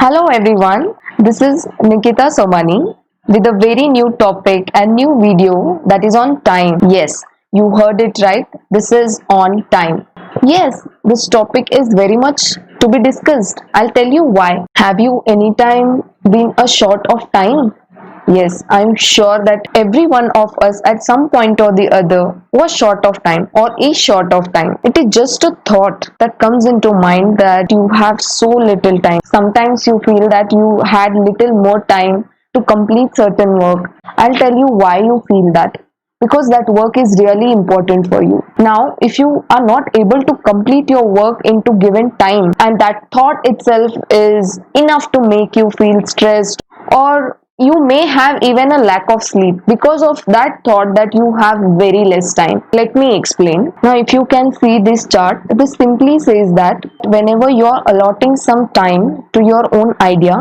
Hello everyone, this is Nikita Somani with a very new topic and new video that is on time. Yes, you heard it right. This is on time. Yes, this topic is very much to be discussed. I'll tell you why. Have you any time been a short of time? Yes, I'm sure that every one of us at some point or the other was short of time or is short of time. It is just a thought that comes into mind that you have so little time. Sometimes you feel that you had little more time to complete certain work. I'll tell you why you feel that. Because that work is really important for you. Now, if you are not able to complete your work into given time, and that thought itself is enough to make you feel stressed, or you may have even a lack of sleep because of that thought that you have very less time. Let me explain. Now, if you can see this chart, this simply says that whenever you are allotting some time to your own idea,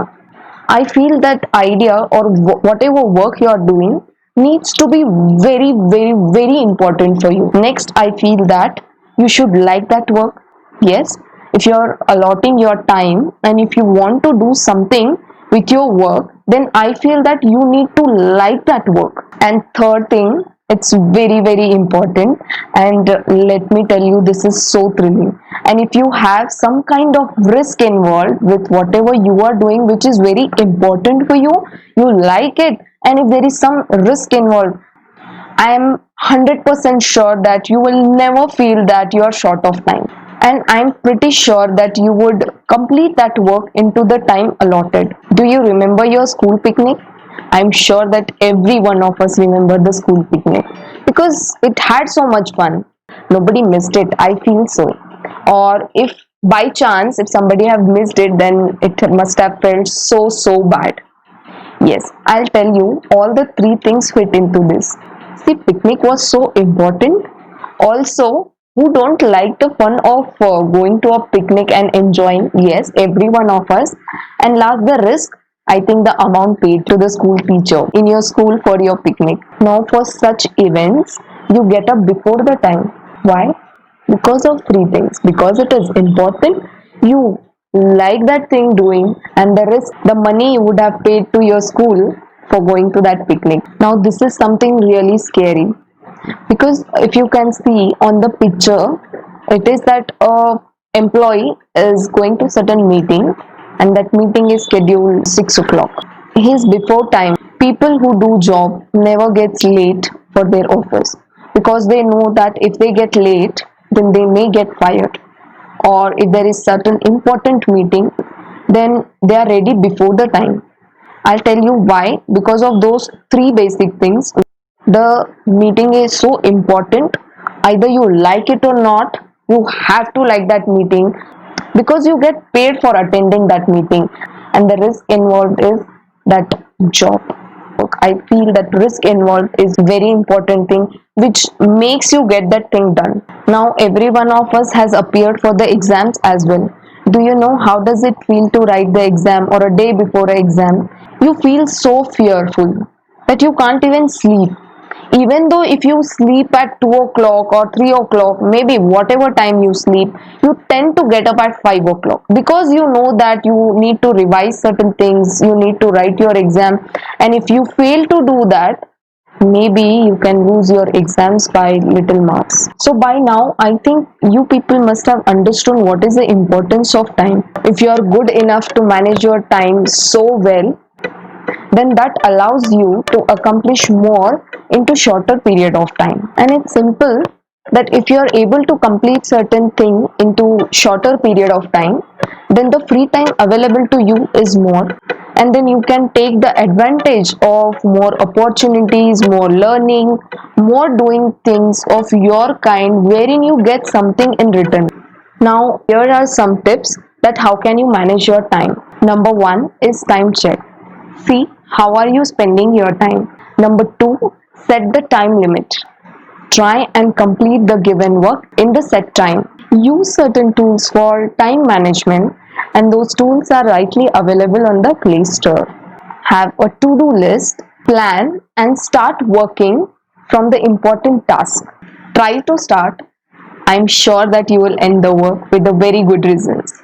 I feel that idea or whatever work you are doing needs to be very, very, very important for you. Next, I feel that you should like that work. Yes, if you are allotting your time and if you want to do something with your work, then I feel that you need to like that work. And third thing, it's very, very important. And let me tell you, this is so thrilling. And if you have some kind of risk involved with whatever you are doing, which is very important for you, you like it, and if there is some risk involved, I am 100% sure that you will never feel that you are short of time. And I'm pretty sure that you would complete that work into the time allotted. Do you remember your school picnic? I'm sure that every one of us remember the school picnic because it had so much fun. Nobody missed it, I feel so. Or if by chance, if somebody have missed it, then it must have felt so bad. Yes, I'll tell you, all the three things fit into this. See, picnic was so important. Also, who don't like the fun of going to a picnic and enjoying? Yes, every one of us. And last, the risk. I think the amount paid to the school teacher in your school for your picnic. Now, for such events, you get up before the time. Why? Because of three things. Because it is important. You like that thing doing, and the risk, the money you would have paid to your school for going to that picnic. Now, this is something really scary because if you can see on the picture, it is that a employee is going to certain meeting, and that meeting is scheduled 6 o'clock. He is before time. People who do job never gets late for their office because they know that if they get late, then they may get fired, or if there is certain important meeting, then they are ready before the time. I'll tell you why. Because of those three basic things. The meeting is so important. Either you like it or not, you have to like that meeting because you get paid for attending that meeting, and the risk involved is that job. I feel that risk involved is very important thing which makes you get that thing done. Now every one of us has appeared for the exams as well. Do you know how does it feel to write the exam or a day before an exam? You feel so fearful that you can't even sleep. Even though if you sleep at 2 o'clock or 3 o'clock, maybe whatever time you sleep, you tend to get up at 5 o'clock because you know that you need to revise certain things, you need to write your exam, and if you fail to do that, maybe you can lose your exams by little marks. So by now, I think you people must have understood what is the importance of time. If you are good enough to manage your time so well, then that allows you to accomplish more into shorter period of time. And it's simple that if you are able to complete certain thing into shorter period of time, then the free time available to you is more, and then you can take the advantage of more opportunities, more learning, more doing things of your kind wherein you get something in return. Now here are some tips that how can you manage your time. Number 1 is time check. See how are you spending your time. Number 2, set the time limit. Try and complete the given work in the set time. Use certain tools for time management, and those tools are rightly available on the Play Store. Have a to-do list, plan and start working from the important task. Try to start. I'm sure that you will end the work with a very good results.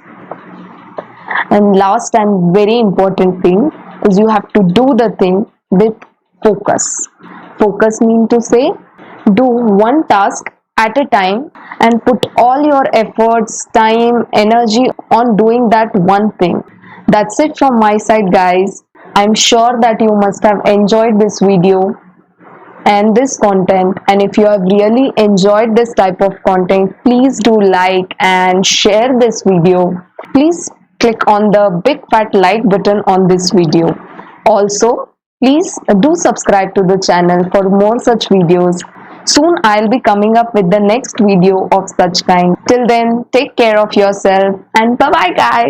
And last and very important thing is you have to do the thing with focus. Focus mean to say do one task at a time and put all your efforts, time, energy on doing that one thing. That's it from my side, guys. I'm sure that you must have enjoyed this video and this content, and if you have really enjoyed this type of content, please do like and share this video. Please click on the big fat like button on this video. Also, please do subscribe to the channel for more such videos. Soon I'll be coming up with the next video of such kind. Till then, take care of yourself and bye bye, guys.